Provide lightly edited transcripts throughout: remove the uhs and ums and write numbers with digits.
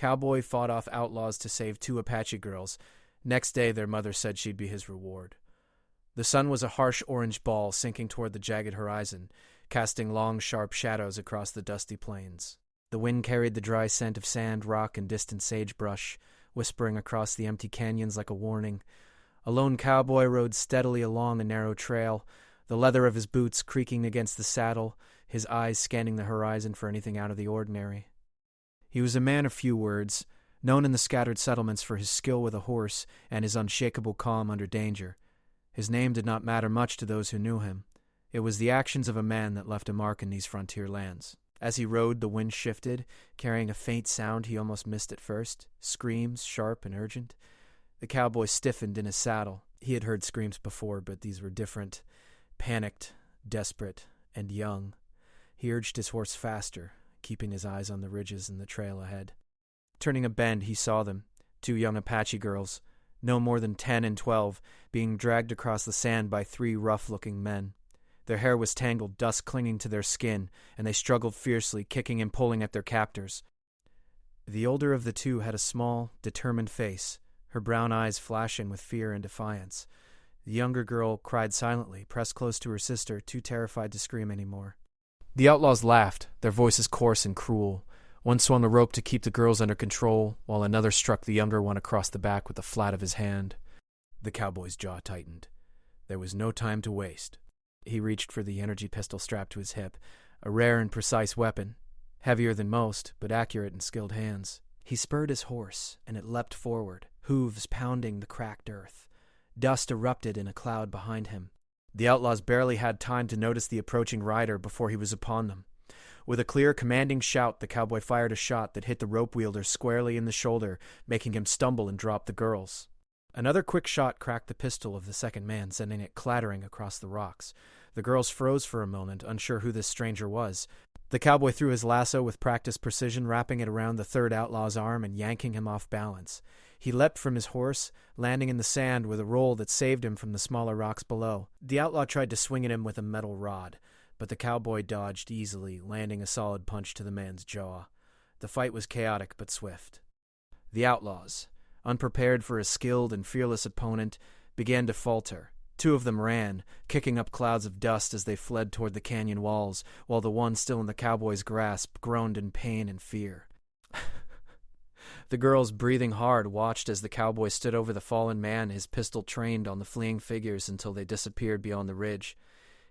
Cowboy fought off outlaws to save 2 Apache girls. Next day, their mother said she'd be his reward. The sun was a harsh orange ball sinking toward the jagged horizon, casting long, sharp shadows across the dusty plains. The wind carried the dry scent of sand, rock, and distant sagebrush, whispering across the empty canyons like a warning. A lone cowboy rode steadily along a narrow trail, the leather of his boots creaking against the saddle, his eyes scanning the horizon for anything out of the ordinary. He was a man of few words, known in the scattered settlements for his skill with a horse and his unshakable calm under danger. His name did not matter much to those who knew him. It was the actions of a man that left a mark in these frontier lands. As he rode, the wind shifted, carrying a faint sound he almost missed at first, screams, sharp and urgent. The cowboy stiffened in his saddle. He had heard screams before, but these were different, panicked, desperate, and young. He urged his horse faster, keeping his eyes on the ridges and the trail ahead. Turning a bend, he saw them, 2 young Apache girls, no more than 10 and 12, being dragged across the sand by 3 rough-looking men. Their hair was tangled, dust clinging to their skin, and they struggled fiercely, kicking and pulling at their captors. The older of the 2 had a small, determined face, her brown eyes flashing with fear and defiance. The younger girl cried silently, pressed close to her sister, too terrified to scream anymore. The outlaws laughed, their voices coarse and cruel. One swung a rope to keep the girls under control, while another struck the younger one across the back with the flat of his hand. The cowboy's jaw tightened. There was no time to waste. He reached for the energy pistol strapped to his hip, a rare and precise weapon, heavier than most, but accurate in skilled hands. He spurred his horse, and it leapt forward, hooves pounding the cracked earth. Dust erupted in a cloud behind him. The outlaws barely had time to notice the approaching rider before he was upon them. With a clear, commanding shout, the cowboy fired a shot that hit the rope wielder squarely in the shoulder, making him stumble and drop the girls. Another quick shot cracked the pistol of the second man, sending it clattering across the rocks. The girls froze for a moment, unsure who this stranger was. The cowboy threw his lasso with practiced precision, wrapping it around the third outlaw's arm and yanking him off balance. He leapt from his horse, landing in the sand with a roll that saved him from the smaller rocks below. The outlaw tried to swing at him with a metal rod, but the cowboy dodged easily, landing a solid punch to the man's jaw. The fight was chaotic but swift. The outlaws, unprepared for a skilled and fearless opponent, began to falter. 2 of them ran, kicking up clouds of dust as they fled toward the canyon walls, while the one still in the cowboy's grasp groaned in pain and fear. The girls, breathing hard, watched as the cowboy stood over the fallen man, his pistol trained on the fleeing figures until they disappeared beyond the ridge.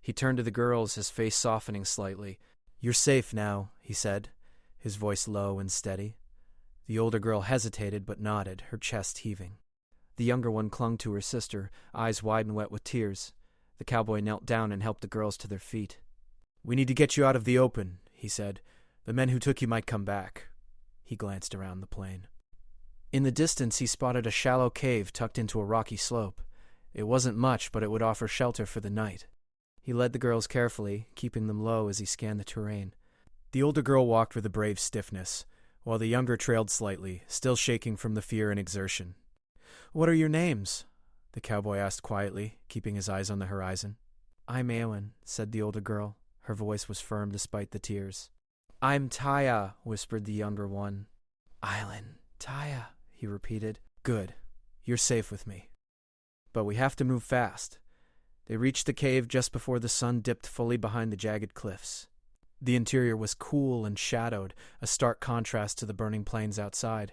He turned to the girls, his face softening slightly. "You're safe now," he said, his voice low and steady. The older girl hesitated but nodded, her chest heaving. The younger one clung to her sister, eyes wide and wet with tears. The cowboy knelt down and helped the girls to their feet. "We need to get you out of the open," he said. "The men who took you might come back." He glanced around the plain. In the distance, he spotted a shallow cave tucked into a rocky slope. It wasn't much, but it would offer shelter for the night. He led the girls carefully, keeping them low as he scanned the terrain. The older girl walked with a brave stiffness, while the younger trailed slightly, still shaking from the fear and exertion. "What are your names?" the cowboy asked quietly, keeping his eyes on the horizon. "I'm Aylin," said the older girl. Her voice was firm despite the tears. "I'm Taya," whispered the younger one. "Aylin, Taya," he repeated. "Good. You're safe with me. But we have to move fast." They reached the cave just before the sun dipped fully behind the jagged cliffs. The interior was cool and shadowed, a stark contrast to the burning plains outside.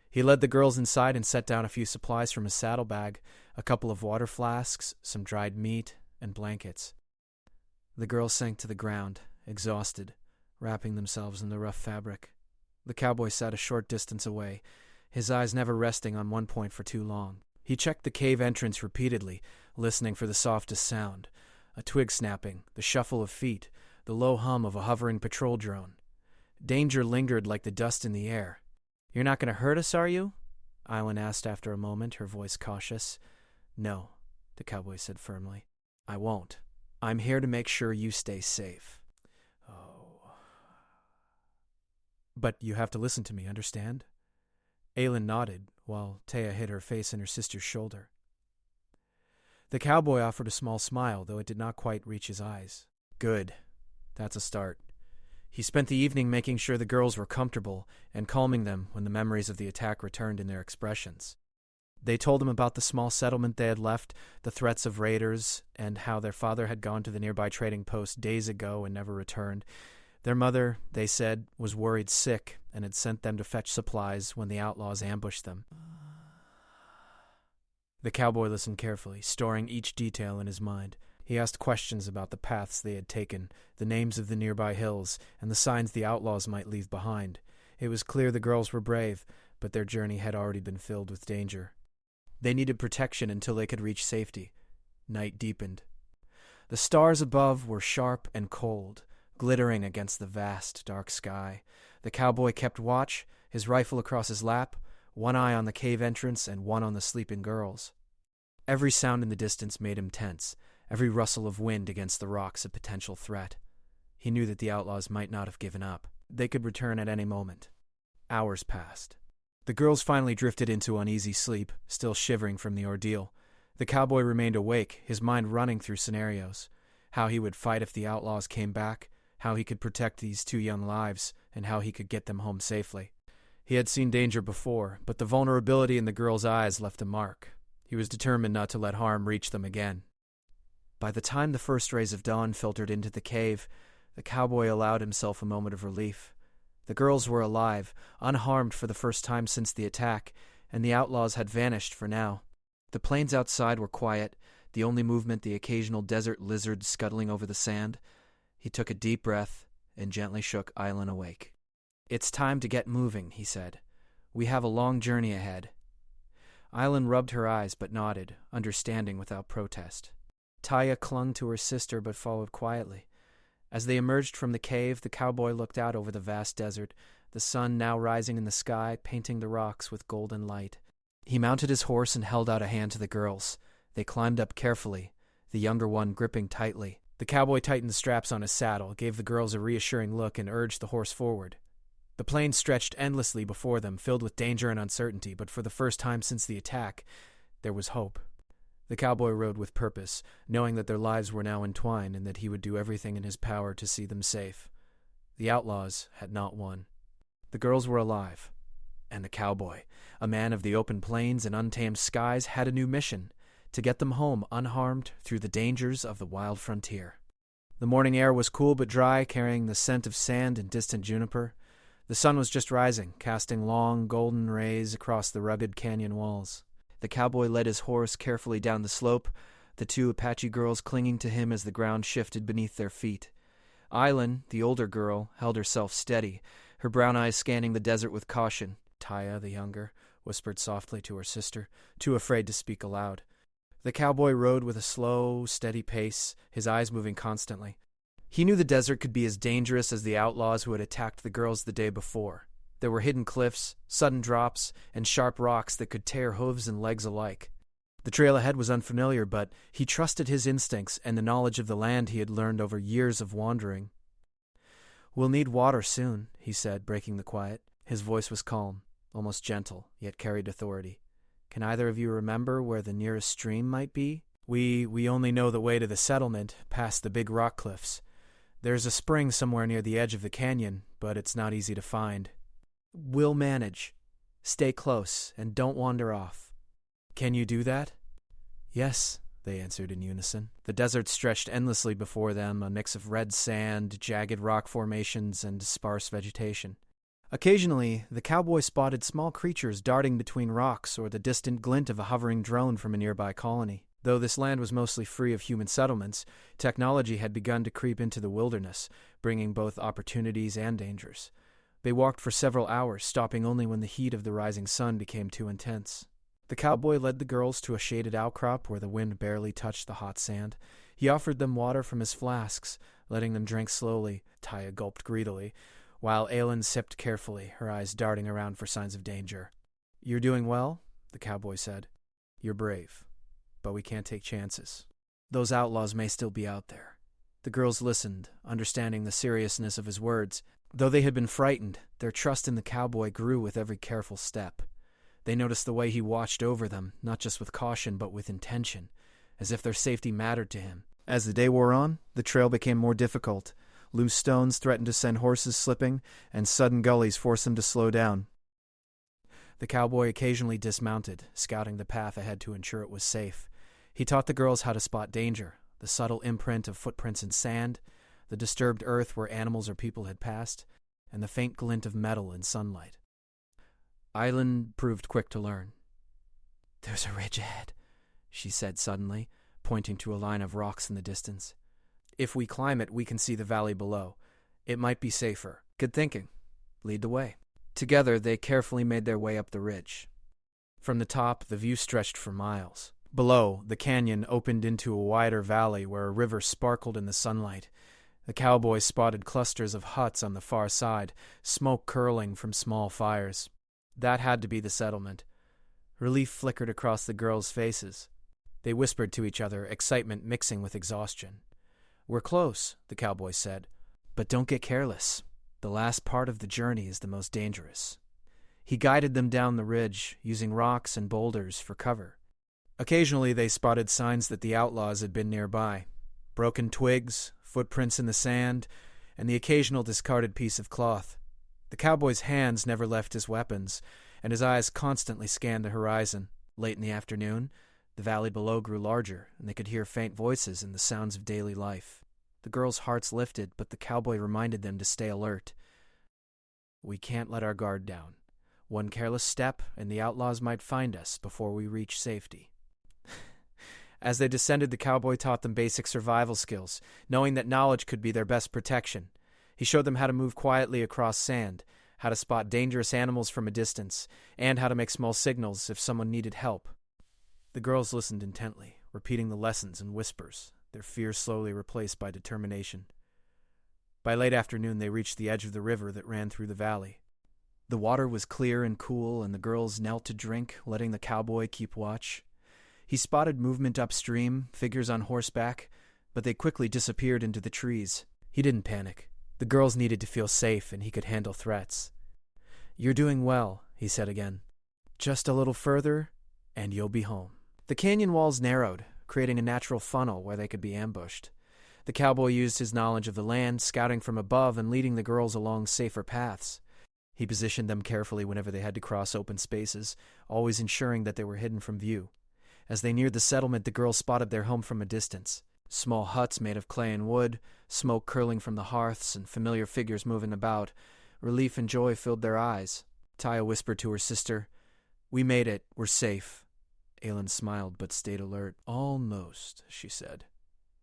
He led the girls inside and set down a few supplies from his saddlebag, a couple of water flasks, some dried meat, and blankets. The girls sank to the ground, exhausted, wrapping themselves in the rough fabric. The cowboy sat a short distance away, his eyes never resting on one point for too long. He checked the cave entrance repeatedly, listening for the softest sound, a twig snapping, the shuffle of feet, the low hum of a hovering patrol drone. Danger lingered like the dust in the air. "You're not going to hurt us, are you?" Aylin asked after a moment, her voice cautious. "No," the cowboy said firmly. "I won't. I'm here to make sure you stay safe." "Oh. But you have to listen to me, understand?" Aylin nodded, while Taya hid her face in her sister's shoulder. The cowboy offered a small smile, though it did not quite reach his eyes. "Good. That's a start." He spent the evening making sure the girls were comfortable and calming them when the memories of the attack returned in their expressions. They told him about the small settlement they had left, the threats of raiders, and how their father had gone to the nearby trading post days ago and never returned. Their mother, they said, was worried sick and had sent them to fetch supplies when the outlaws ambushed them. The cowboy listened carefully, storing each detail in his mind. He asked questions about the paths they had taken, the names of the nearby hills, and the signs the outlaws might leave behind. It was clear the girls were brave, but their journey had already been filled with danger. They needed protection until they could reach safety. Night deepened. The stars above were sharp and cold, glittering against the vast, dark sky. The cowboy kept watch, his rifle across his lap, one eye on the cave entrance and one on the sleeping girls. Every sound in the distance made him tense, every rustle of wind against the rocks a potential threat. He knew that the outlaws might not have given up. They could return at any moment. Hours passed. The girls finally drifted into uneasy sleep, still shivering from the ordeal. The cowboy remained awake, his mind running through scenarios. How he would fight if the outlaws came back, how he could protect these two young lives, and how he could get them home safely. He had seen danger before, but the vulnerability in the girls' eyes left a mark. He was determined not to let harm reach them again. By the time the first rays of dawn filtered into the cave, the cowboy allowed himself a moment of relief. The girls were alive, unharmed for the first time since the attack, and the outlaws had vanished for now. The plains outside were quiet, the only movement the occasional desert lizard scuttling over the sand. He took a deep breath and gently shook Island awake. "It's time to get moving," he said. "We have a long journey ahead." Island rubbed her eyes but nodded, understanding without protest. Taya clung to her sister but followed quietly. As they emerged from the cave, the cowboy looked out over the vast desert, the sun now rising in the sky, painting the rocks with golden light. He mounted his horse and held out a hand to the girls. They climbed up carefully, the younger one gripping tightly. The cowboy tightened the straps on his saddle, gave the girls a reassuring look, and urged the horse forward. The plain stretched endlessly before them, filled with danger and uncertainty, but for the first time since the attack, there was hope. The cowboy rode with purpose, knowing that their lives were now entwined and that he would do everything in his power to see them safe. The outlaws had not won. The girls were alive, and the cowboy, a man of the open plains and untamed skies, had a new mission: to get them home unharmed through the dangers of the wild frontier. The morning air was cool but dry, carrying the scent of sand and distant juniper. The sun was just rising, casting long, golden rays across the rugged canyon walls. The cowboy led his horse carefully down the slope, the two Apache girls clinging to him as the ground shifted beneath their feet. Island, the older girl, held herself steady, her brown eyes scanning the desert with caution. Taya, the younger, whispered softly to her sister, too afraid to speak aloud. The cowboy rode with a slow, steady pace, his eyes moving constantly. He knew the desert could be as dangerous as the outlaws who had attacked the girls the day before. There were hidden cliffs, sudden drops, and sharp rocks that could tear hooves and legs alike. The trail ahead was unfamiliar, but he trusted his instincts and the knowledge of the land he had learned over years of wandering. "We'll need water soon," he said, breaking the quiet. His voice was calm, almost gentle, yet carried authority. "Can either of you remember where the nearest stream might be? We only know the way to the settlement, past the big rock cliffs. There's a spring somewhere near the edge of the canyon, but it's not easy to find." "We'll manage. Stay close, and don't wander off." "Can you do that?" "Yes," they answered in unison. The desert stretched endlessly before them, a mix of red sand, jagged rock formations, and sparse vegetation. Occasionally, the cowboy spotted small creatures darting between rocks or the distant glint of a hovering drone from a nearby colony. Though this land was mostly free of human settlements, technology had begun to creep into the wilderness, bringing both opportunities and dangers. They walked for several hours, stopping only when the heat of the rising sun became too intense. The cowboy led the girls to a shaded outcrop where the wind barely touched the hot sand. He offered them water from his flasks, letting them drink slowly. Taya gulped greedily, while Aylin sipped carefully, her eyes darting around for signs of danger. "You're doing well," the cowboy said. "You're brave, but we can't take chances. Those outlaws may still be out there." The girls listened, understanding the seriousness of his words. Though they had been frightened, their trust in the cowboy grew with every careful step. They noticed the way he watched over them, not just with caution but with intention, as if their safety mattered to him. As the day wore on, the trail became more difficult. Loose stones threatened to send horses slipping, and sudden gullies forced them to slow down. The cowboy occasionally dismounted, scouting the path ahead to ensure it was safe. He taught the girls how to spot danger, the subtle imprint of footprints in sand, the disturbed earth where animals or people had passed, and the faint glint of metal in sunlight. Eileen proved quick to learn. "There's a ridge ahead," she said suddenly, pointing to a line of rocks in the distance. "If we climb it, we can see the valley below. It might be safer." "Good thinking. Lead the way." Together, they carefully made their way up the ridge. From the top, the view stretched for miles. Below, the canyon opened into a wider valley where a river sparkled in the sunlight. The cowboys spotted clusters of huts on the far side, smoke curling from small fires. That had to be the settlement. Relief flickered across the girls' faces. They whispered to each other, excitement mixing with exhaustion. "We're close," the cowboy said, "but don't get careless. The last part of the journey is the most dangerous." He guided them down the ridge, using rocks and boulders for cover. Occasionally they spotted signs that the outlaws had been nearby. Broken twigs, footprints in the sand, and the occasional discarded piece of cloth. The cowboy's hands never left his weapons, and his eyes constantly scanned the horizon. Late in the afternoon, the valley below grew larger, and they could hear faint voices and the sounds of daily life. The girls' hearts lifted, but the cowboy reminded them to stay alert. "We can't let our guard down. One careless step, and the outlaws might find us before we reach safety." As they descended, the cowboy taught them basic survival skills, knowing that knowledge could be their best protection. He showed them how to move quietly across sand, how to spot dangerous animals from a distance, and how to make small signals if someone needed help. The girls listened intently, repeating the lessons in whispers, their fears slowly replaced by determination. By late afternoon, they reached the edge of the river that ran through the valley. The water was clear and cool, and the girls knelt to drink, letting the cowboy keep watch. He spotted movement upstream, figures on horseback, but they quickly disappeared into the trees. He didn't panic. The girls needed to feel safe, and he could handle threats. "You're doing well," he said again. "Just a little further, and you'll be home." The canyon walls narrowed, creating a natural funnel where they could be ambushed. The cowboy used his knowledge of the land, scouting from above and leading the girls along safer paths. He positioned them carefully whenever they had to cross open spaces, always ensuring that they were hidden from view. As they neared the settlement, the girls spotted their home from a distance. Small huts made of clay and wood, smoke curling from the hearths, and familiar figures moving about. Relief and joy filled their eyes. Taya whispered to her sister, "We made it. We're safe." Aylin smiled but stayed alert. "Almost," she said.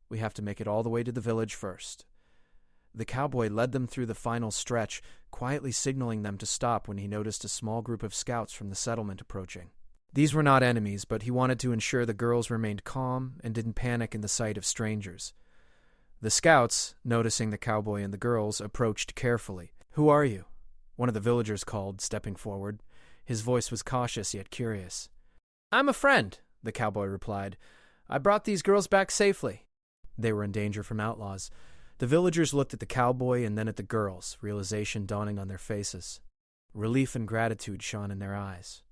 "We have to make it all the way to the village first." The cowboy led them through the final stretch, quietly signaling them to stop when he noticed a small group of scouts from the settlement approaching. These were not enemies, but he wanted to ensure the girls remained calm and didn't panic in the sight of strangers. The scouts, noticing the cowboy and the girls, approached carefully. "Who are you?" one of the villagers called, stepping forward. His voice was cautious yet curious. "I'm a friend," the cowboy replied. "I brought these girls back safely." They were in danger from outlaws. The villagers looked at the cowboy and then at the girls, realization dawning on their faces. Relief and gratitude shone in their eyes.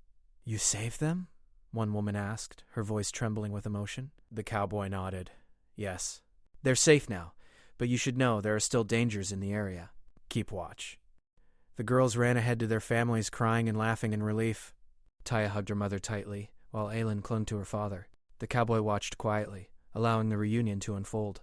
"You saved them?" one woman asked, her voice trembling with emotion. The cowboy nodded. "Yes. They're safe now, but you should know there are still dangers in the area. Keep watch." The girls ran ahead to their families, crying and laughing in relief. Taya hugged her mother tightly, while Aylin clung to her father. The cowboy watched quietly, allowing the reunion to unfold.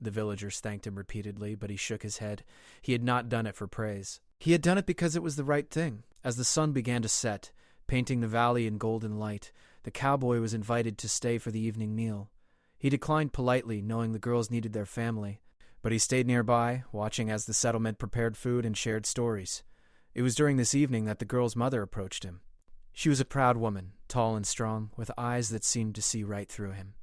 The villagers thanked him repeatedly, but he shook his head. He had not done it for praise. He had done it because it was the right thing. As the sun began to set, painting the valley in golden light, the cowboy was invited to stay for the evening meal. He declined politely, knowing the girls needed their family, but he stayed nearby, watching as the settlement prepared food and shared stories. It was during this evening that the girl's mother approached him. She was a proud woman, tall and strong, with eyes that seemed to see right through him.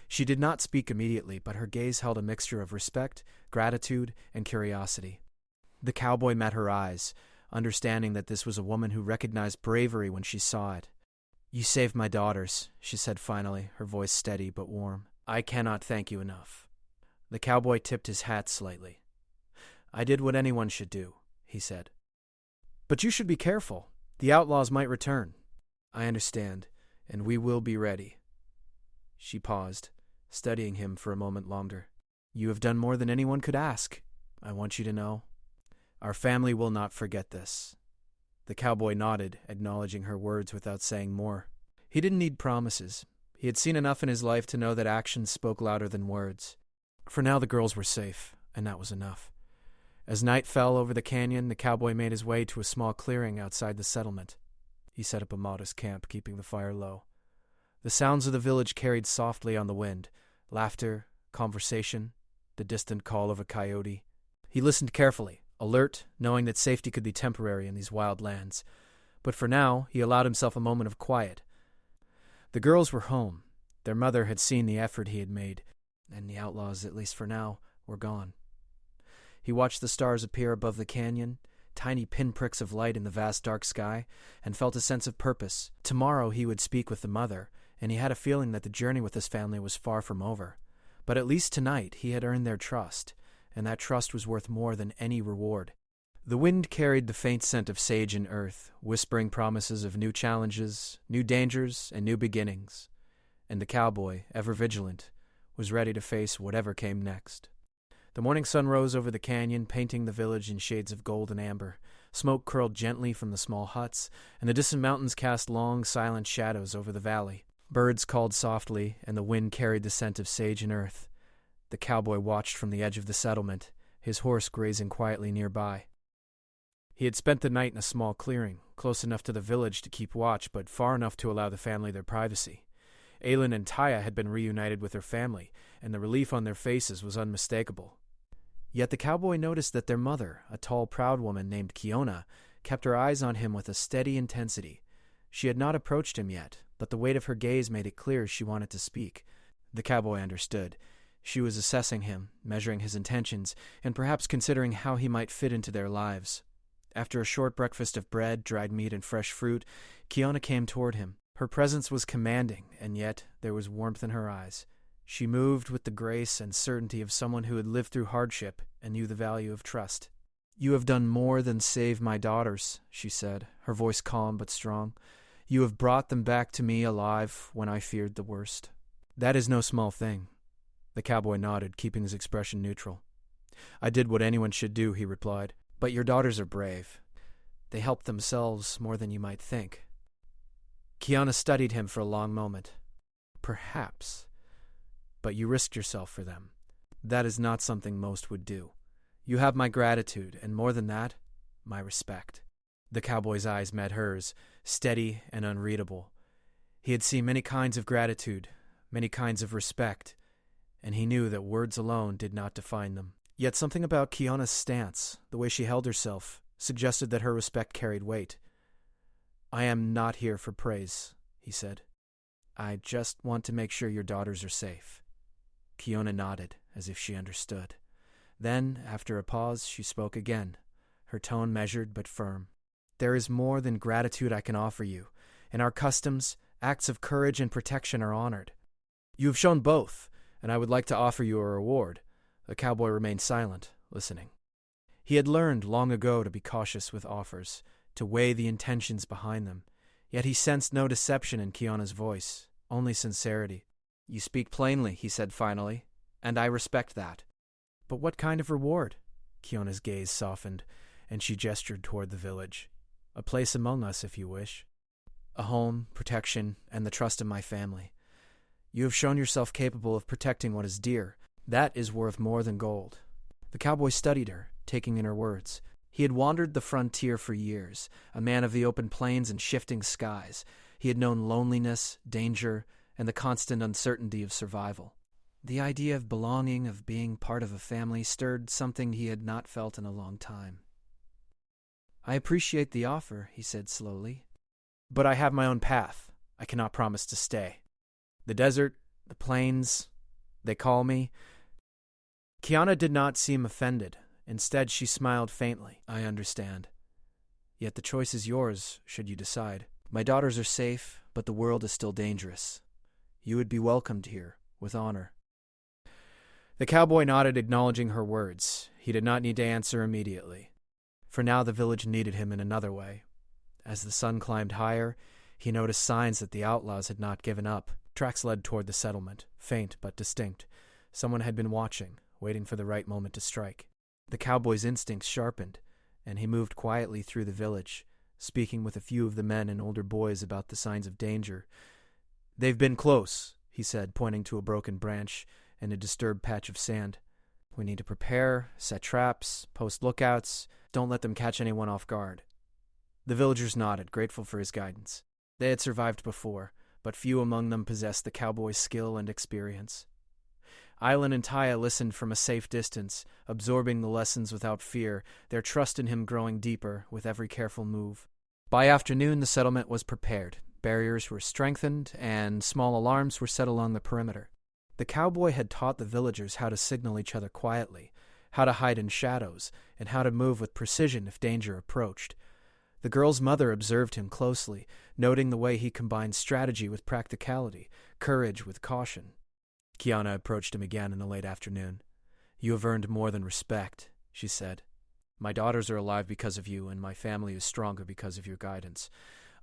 She did not speak immediately, but her gaze held a mixture of respect, gratitude, and curiosity. The cowboy met her eyes, understanding that this was a woman who recognized bravery when she saw it. "You saved my daughters," she said finally, her voice steady but warm. "I cannot thank you enough." The cowboy tipped his hat slightly. "I did what anyone should do," he said. "But you should be careful. The outlaws might return." "I understand, and we will be ready." She paused, studying him for a moment longer. "You have done more than anyone could ask." I want you to know, our family will not forget this." The cowboy nodded, acknowledging her words without saying more. He didn't need promises. He had seen enough in his life to know that actions spoke louder than words. For now the girls were safe, and that was enough. As night fell over the canyon, the cowboy made his way to a small clearing outside the settlement. He set up a modest camp, keeping the fire low. The sounds of the village carried softly on the wind: laughter, conversation, the distant call of a coyote. He listened carefully, alert, knowing that safety could be temporary in these wild lands. But for now, he allowed himself a moment of quiet. The girls were home. Their mother had seen the effort he had made, and the outlaws, at least for now, were gone. He watched the stars appear above the canyon, tiny pinpricks of light in the vast dark sky, and felt a sense of purpose. Tomorrow he would speak with the mother, and he had a feeling that the journey with his family was far from over. But at least tonight he had earned their trust, and that trust was worth more than any reward. The wind carried the faint scent of sage and earth, whispering promises of new challenges, new dangers, and new beginnings. And the cowboy, ever vigilant, was ready to face whatever came next. The morning sun rose over the canyon, painting the village in shades of gold and amber. Smoke curled gently from the small huts, and the distant mountains cast long, silent shadows over the valley. Birds called softly, and the wind carried the scent of sage and earth. The cowboy watched from the edge of the settlement, his horse grazing quietly nearby. He had spent the night in a small clearing, close enough to the village to keep watch, but far enough to allow the family their privacy. Aylin and Taya had been reunited with their family, and the relief on their faces was unmistakable. Yet the cowboy noticed that their mother, a tall, proud woman named Kiona, kept her eyes on him with a steady intensity. She had not approached him yet, but the weight of her gaze made it clear she wanted to speak. The cowboy understood. She was assessing him, measuring his intentions, and perhaps considering how he might fit into their lives. After a short breakfast of bread, dried meat, and fresh fruit, Kiona came toward him. Her presence was commanding, and yet there was warmth in her eyes. She moved with the grace and certainty of someone who had lived through hardship and knew the value of trust. "You have done more than save my daughters," she said, her voice calm but strong. "You have brought them back to me alive when I feared the worst." "That is no small thing." The cowboy nodded, keeping his expression neutral. "I did what anyone should do," he replied. "But your daughters are brave. They help themselves more than you might think." Kiana studied him for a long moment. "Perhaps. But you risked yourself for them. That is not something most would do. You have my gratitude, and more than that, my respect." The cowboy's eyes met hers, steady and unreadable. He had seen many kinds of gratitude, many kinds of respect, and he knew that words alone did not define them. Yet something about Kiana's stance, the way she held herself, suggested that her respect carried weight. "I am not here for praise," he said. "I just want to make sure your daughters are safe." Kiona nodded, as if she understood. Then, after a pause, she spoke again, her tone measured but firm. "There is more than gratitude I can offer you. In our customs, acts of courage and protection are honored. You have shown both, and I would like to offer you a reward." The cowboy remained silent, listening. He had learned long ago to be cautious with offers, to weigh the intentions behind them. Yet he sensed no deception in Kiona's voice, only sincerity. "You speak plainly," he said finally, "and I respect that." "But what kind of reward?" Kiona's gaze softened, and she gestured toward the village. "A place among us, if you wish. A home, protection, and the trust of my family. You have shown yourself capable of protecting what is dear. That is worth more than gold." The cowboy studied her, taking in her words. He had wandered the frontier for years, a man of the open plains and shifting skies. He had known loneliness, danger, and the constant uncertainty of survival. The idea of belonging, of being part of a family, stirred something he had not felt in a long time. "I appreciate the offer," he said slowly. "But I have my own path. I cannot promise to stay. The desert, the plains, they call me." Kiana did not seem offended. Instead, she smiled faintly. "I understand. Yet the choice is yours, should you decide. My daughters are safe, but the world is still dangerous. You would be welcomed here, with honor." The cowboy nodded, acknowledging her words. He did not need to answer immediately. For now the village needed him in another way. As the sun climbed higher, he noticed signs that the outlaws had not given up. Tracks led toward the settlement, faint but distinct. Someone had been watching, waiting for the right moment to strike. The cowboy's instincts sharpened, and he moved quietly through the village, speaking with a few of the men and older boys about the signs of danger. "They've been close," he said, pointing to a broken branch and a disturbed patch of sand. "We need to prepare, set traps, post lookouts. Don't let them catch anyone off guard." The villagers nodded, grateful for his guidance. They had survived before, but few among them possessed the cowboy's skill and experience. Island and Taya listened from a safe distance, absorbing the lessons without fear, their trust in him growing deeper with every careful move. By afternoon, the settlement was prepared. Barriers were strengthened, and small alarms were set along the perimeter. The cowboy had taught the villagers how to signal each other quietly, how to hide in shadows, and how to move with precision if danger approached. The girl's mother observed him closely, noting the way he combined strategy with practicality, courage with caution. Kiana approached him again in the late afternoon. "You have earned more than respect," she said. "My daughters are alive because of you, and my family is stronger because of your guidance.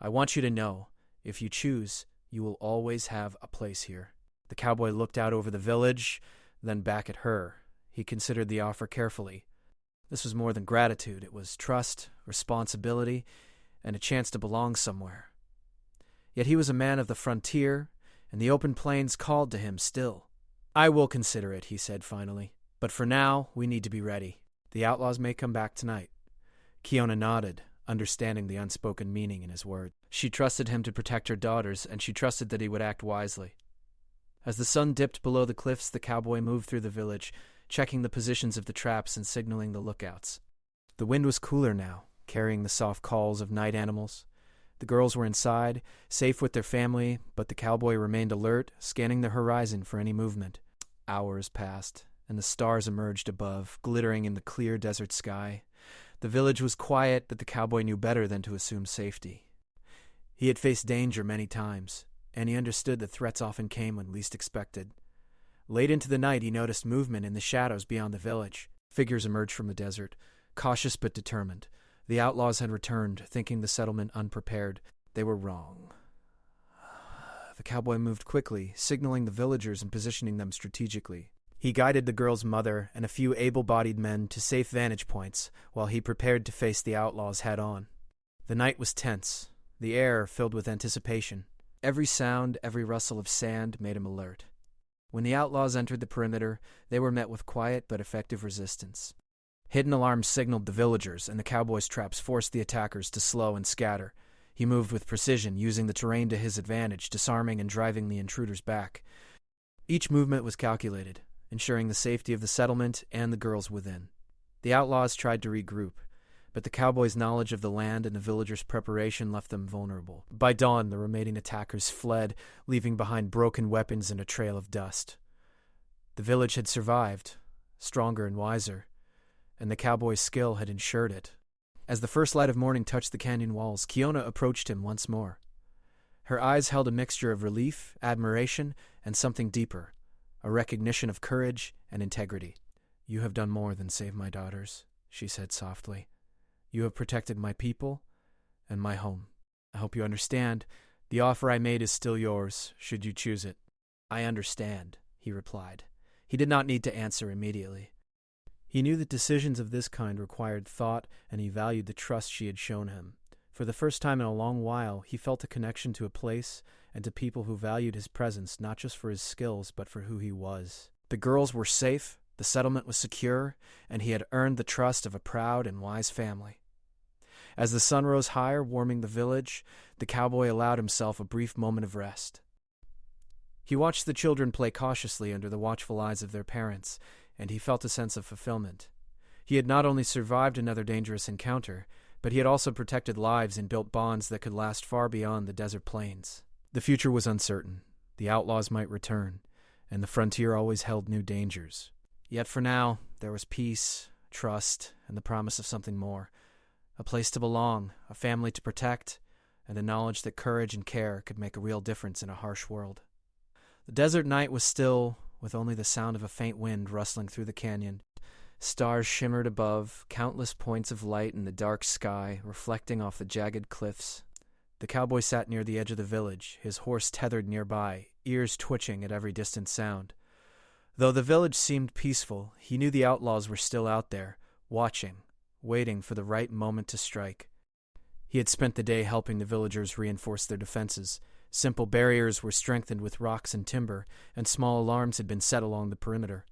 I want you to know, if you choose, you will always have a place here." The cowboy looked out over the village, then back at her. He considered the offer carefully. This was more than gratitude. It was trust, responsibility, and a chance to belong somewhere. Yet he was a man of the frontier, and the open plains called to him still. "I will consider it," he said finally. "But for now, we need to be ready. The outlaws may come back tonight." Kiona nodded, understanding the unspoken meaning in his words. She trusted him to protect her daughters, and she trusted that he would act wisely. As the sun dipped below the cliffs, the cowboy moved through the village, checking the positions of the traps and signaling the lookouts. The wind was cooler now, carrying the soft calls of night animals. The girls were inside, safe with their family, but the cowboy remained alert, scanning the horizon for any movement. Hours passed, and the stars emerged above, glittering in the clear desert sky. The village was quiet, but the cowboy knew better than to assume safety. He had faced danger many times, and he understood that threats often came when least expected. Late into the night, he noticed movement in the shadows beyond the village. Figures emerged from the desert, cautious but determined. The outlaws had returned, thinking the settlement unprepared. They were wrong. The cowboy moved quickly, signaling the villagers and positioning them strategically. He guided the girl's mother and a few able-bodied men to safe vantage points, while he prepared to face the outlaws head-on. The night was tense, the air filled with anticipation. Every sound, every rustle of sand made him alert. When the outlaws entered the perimeter, they were met with quiet but effective resistance. Hidden alarms signaled the villagers, and the cowboy's traps forced the attackers to slow and scatter. He moved with precision, using the terrain to his advantage, disarming and driving the intruders back. Each movement was calculated, ensuring the safety of the settlement and the girls within. The outlaws tried to regroup, but the cowboy's knowledge of the land and the villagers' preparation left them vulnerable. By dawn, the remaining attackers fled, leaving behind broken weapons and a trail of dust. The village had survived, stronger and wiser, and the cowboy's skill had ensured it. As the first light of morning touched the canyon walls, Kiona approached him once more. Her eyes held a mixture of relief, admiration, and something deeper, a recognition of courage and integrity. "You have done more than save my daughters," she said softly. "You have protected my people and my home. I hope you understand. The offer I made is still yours, should you choose it." "I understand," he replied. He did not need to answer immediately. He knew that decisions of this kind required thought, and he valued the trust she had shown him. For the first time in a long while, he felt a connection to a place and to people who valued his presence not just for his skills, but for who he was. The girls were safe, the settlement was secure, and he had earned the trust of a proud and wise family. As the sun rose higher, warming the village, the cowboy allowed himself a brief moment of rest. He watched the children play cautiously under the watchful eyes of their parents, and he felt a sense of fulfillment. He had not only survived another dangerous encounter, but he had also protected lives and built bonds that could last far beyond the desert plains. The future was uncertain. The outlaws might return, and the frontier always held new dangers. Yet for now, there was peace, trust, and the promise of something more. A place to belong, a family to protect, and the knowledge that courage and care could make a real difference in a harsh world. The desert night was still, with only the sound of a faint wind rustling through the canyon. Stars shimmered above, countless points of light in the dark sky, reflecting off the jagged cliffs. The cowboy sat near the edge of the village, his horse tethered nearby, ears twitching at every distant sound. Though the village seemed peaceful, he knew the outlaws were still out there, watching, waiting for the right moment to strike. He had spent the day helping the villagers reinforce their defenses. Simple barriers were strengthened with rocks and timber, and small alarms had been set along the perimeter.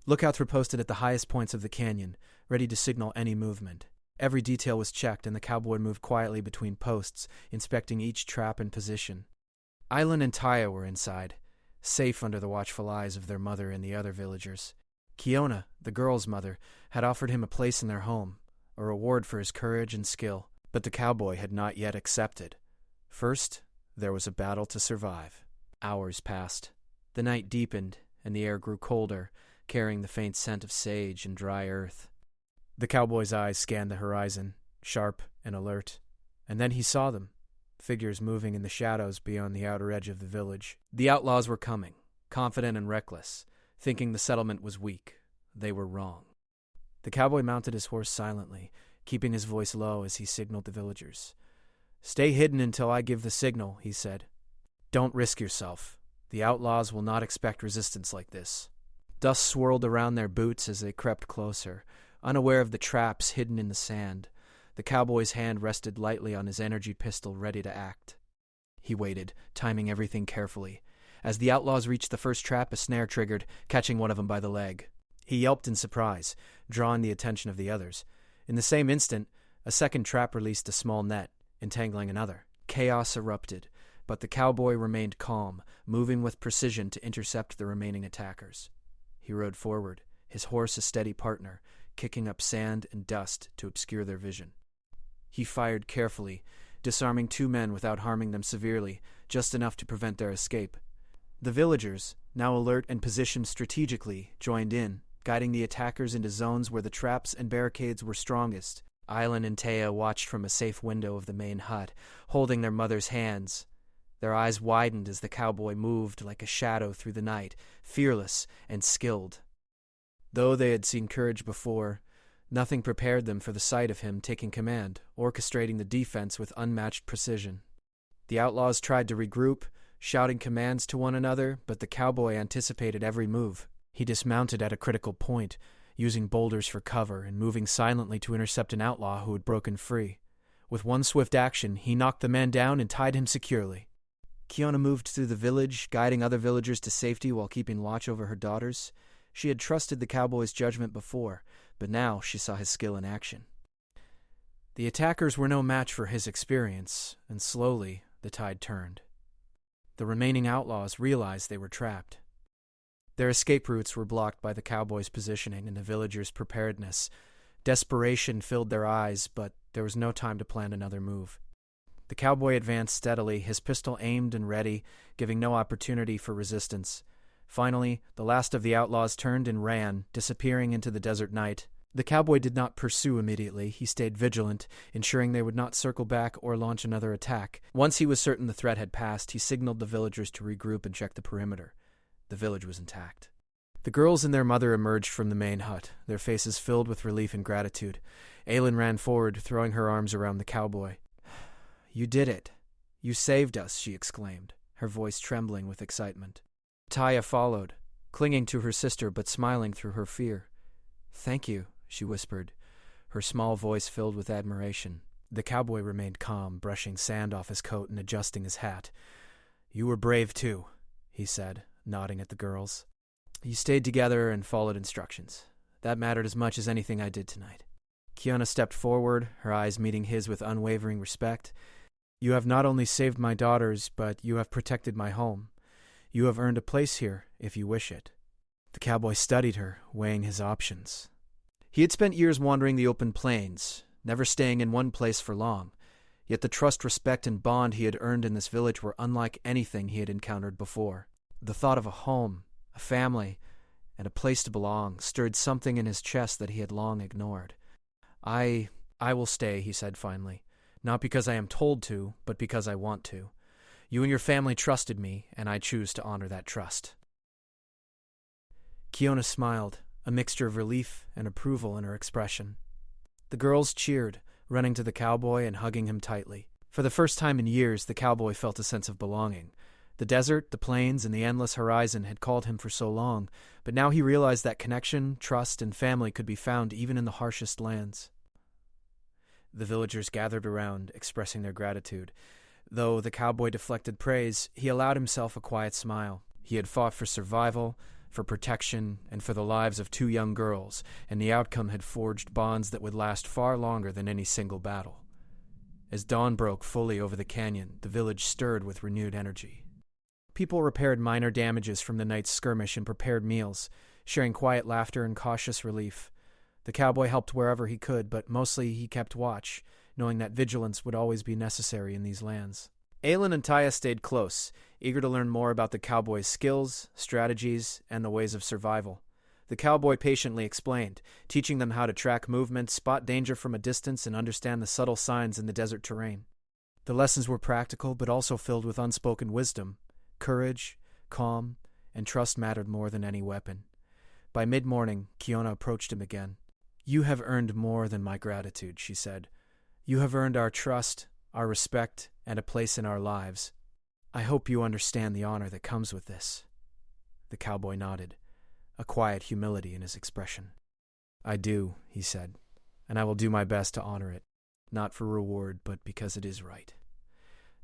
Lookouts were posted at the highest points of the canyon, ready to signal any movement. Every detail was checked, and the cowboy moved quietly between posts, inspecting each trap and position. Island and Taya were inside, safe under the watchful eyes of their mother and the other villagers. Kiona, the girl's mother, had offered him a place in their home, a reward for his courage and skill, but the cowboy had not yet accepted. First, there was a battle to survive. Hours passed. The night deepened, and the air grew colder, carrying the faint scent of sage and dry earth. The cowboy's eyes scanned the horizon, sharp and alert, and then he saw them, figures moving in the shadows beyond the outer edge of the village. The outlaws were coming, confident and reckless, thinking the settlement was weak. They were wrong. The cowboy mounted his horse silently, keeping his voice low as he signaled the villagers. "Stay hidden until I give the signal," he said. "Don't risk yourself. The outlaws will not expect resistance like this." Dust swirled around their boots as they crept closer, unaware of the traps hidden in the sand. The cowboy's hand rested lightly on his energy pistol, ready to act. He waited, timing everything carefully. As the outlaws reached the first trap, a snare triggered, catching one of them by the leg. He yelped in surprise, drawing the attention of the others. In the same instant, a second trap released a small net, entangling another. Chaos erupted, but the cowboy remained calm, moving with precision to intercept the remaining attackers. He rode forward, his horse a steady partner, kicking up sand and dust to obscure their vision. He fired carefully, disarming 2 men without harming them severely, just enough to prevent their escape. The villagers, now alert and positioned strategically, joined in, guiding the attackers into zones where the traps and barricades were strongest. Island and Taya watched from a safe window of the main hut, holding their mother's hands. Their eyes widened as the cowboy moved like a shadow through the night, fearless and skilled. Though they had seen courage before, nothing prepared them for the sight of him taking command, orchestrating the defense with unmatched precision. The outlaws tried to regroup, shouting commands to one another, but the cowboy anticipated every move. He dismounted at a critical point, using boulders for cover and moving silently to intercept an outlaw who had broken free. With one swift action, he knocked the man down and tied him securely. Kiona moved through the village, guiding other villagers to safety while keeping watch over her daughters. She had trusted the cowboy's judgment before, but now she saw his skill in action. The attackers were no match for his experience, and slowly the tide turned. The remaining outlaws realized they were trapped. Their escape routes were blocked by the cowboy's positioning and the villagers' preparedness. Desperation filled their eyes, but there was no time to plan another move. The cowboy advanced steadily, his pistol aimed and ready, giving no opportunity for resistance. Finally, the last of the outlaws turned and ran, disappearing into the desert night. The cowboy did not pursue immediately. He stayed vigilant, ensuring they would not circle back or launch another attack. Once he was certain the threat had passed, he signaled the villagers to regroup and check the perimeter. The village was intact. The girls and their mother emerged from the main hut, their faces filled with relief and gratitude. Aylin ran forward, throwing her arms around the cowboy. "You did it. You saved us," she exclaimed, her voice trembling with excitement. Taya followed, clinging to her sister but smiling through her fear. "Thank you," she whispered, her small voice filled with admiration. The cowboy remained calm, brushing sand off his coat and adjusting his hat. "You were brave too," he said, nodding at the girls. "You stayed together and followed instructions. That mattered as much as anything I did tonight." Kiona stepped forward, her eyes meeting his with unwavering respect. "You have not only saved my daughters, but you have protected my home. You have earned a place here, if you wish it." The cowboy studied her, weighing his options. He had spent years wandering the open plains, never staying in one place for long. Yet the trust, respect, and bond he had earned in this village were unlike anything he had encountered before. The thought of a home, a family, and a place to belong stirred something in his chest that he had long ignored. I will stay," he said finally. "Not because I am told to, but because I want to. You and your family trusted me, and I choose to honor that trust." Kiona smiled, a mixture of relief and approval in her expression. The girls cheered, running to the cowboy and hugging him tightly. For the first time in years, the cowboy felt a sense of belonging, The desert, the plains, and the endless horizon had called him for so long, but now he realized that connection, trust, and family could be found even in the harshest lands. The villagers gathered around, expressing their gratitude. Though the cowboy deflected praise, he allowed himself a quiet smile. He had fought for survival, for protection, and for the lives of 2 young girls, and the outcome had forged bonds that would last far longer than any single battle. As dawn broke fully over the canyon, the village stirred with renewed energy. People repaired minor damages from the night's skirmish and prepared meals, sharing quiet laughter and cautious relief. The cowboy helped wherever he could, but mostly he kept watch, knowing that vigilance would always be necessary in these lands. Aylin and Taya stayed close, eager to learn more about the cowboy's skills, strategies, and the ways of survival. The cowboy patiently explained, teaching them how to track movement, spot danger from a distance, and understand the subtle signs in the desert terrain. The lessons were practical, but also filled with unspoken wisdom. Courage, calm, and trust mattered more than any weapon. By mid-morning, Kiona approached him again. "You have earned more than my gratitude," she said. "You have earned our trust, our respect, and a place in our lives. I hope you understand the honor that comes with this." The cowboy nodded, a quiet humility in his expression. "I do," he said, "and I will do my best to honor it, not for reward, but because it is right."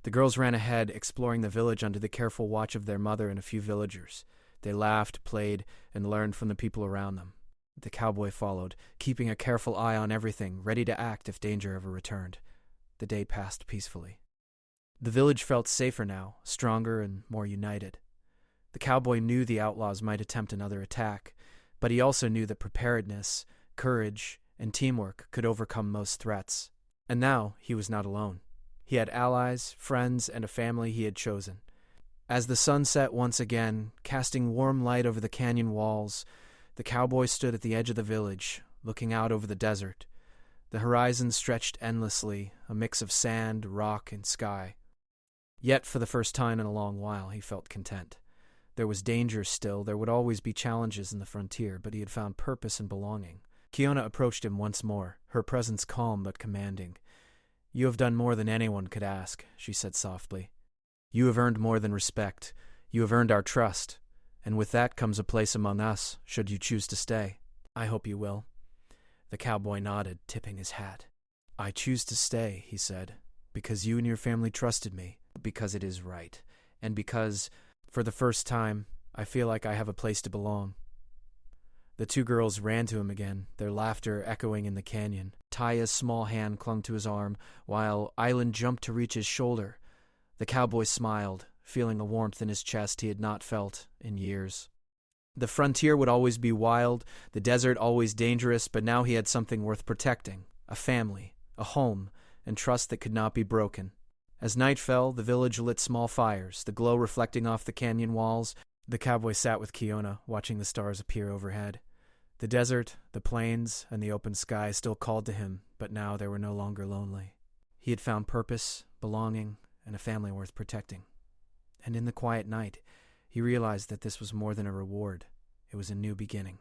The girls ran ahead, exploring the village under the careful watch of their mother and a few villagers. They laughed, played, and learned from the people around them. The cowboy followed, keeping a careful eye on everything, ready to act if danger ever returned. The day passed peacefully. The village felt safer now, stronger and more united. The cowboy knew the outlaws might attempt another attack, but he also knew that preparedness, courage, and teamwork could overcome most threats. And now he was not alone. He had allies, friends, and a family he had chosen. As the sun set once again, casting warm light over the canyon walls, the cowboy stood at the edge of the village, looking out over the desert. The horizon stretched endlessly, a mix of sand, rock, and sky. Yet, for the first time in a long while, he felt content. There was danger still, there would always be challenges in the frontier, but he had found purpose and belonging. Kiona approached him once more, her presence calm but commanding. "You have done more than anyone could ask," she said softly. "You have earned more than respect. You have earned our trust, and with that comes a place among us, should you choose to stay. I hope you will." The cowboy nodded, tipping his hat. "I choose to stay," he said, "because you and your family trusted me, because it is right, and because, for the first time, I feel like I have a place to belong." The 2 girls ran to him again, their laughter echoing in the canyon. Taya's small hand clung to his arm, while Aylin jumped to reach his shoulder. The cowboy smiled, feeling a warmth in his chest he had not felt in years. The frontier would always be wild, the desert always dangerous, but now he had something worth protecting, a family, a home, and trust that could not be broken. As night fell, the village lit small fires, the glow reflecting off the canyon walls. The cowboy sat with Kiona, watching the stars appear overhead. The desert, the plains, and the open sky still called to him, but now they were no longer lonely. He had found purpose, belonging, and a family worth protecting. And in the quiet night, he realized that this was more than a reward. It was a new beginning.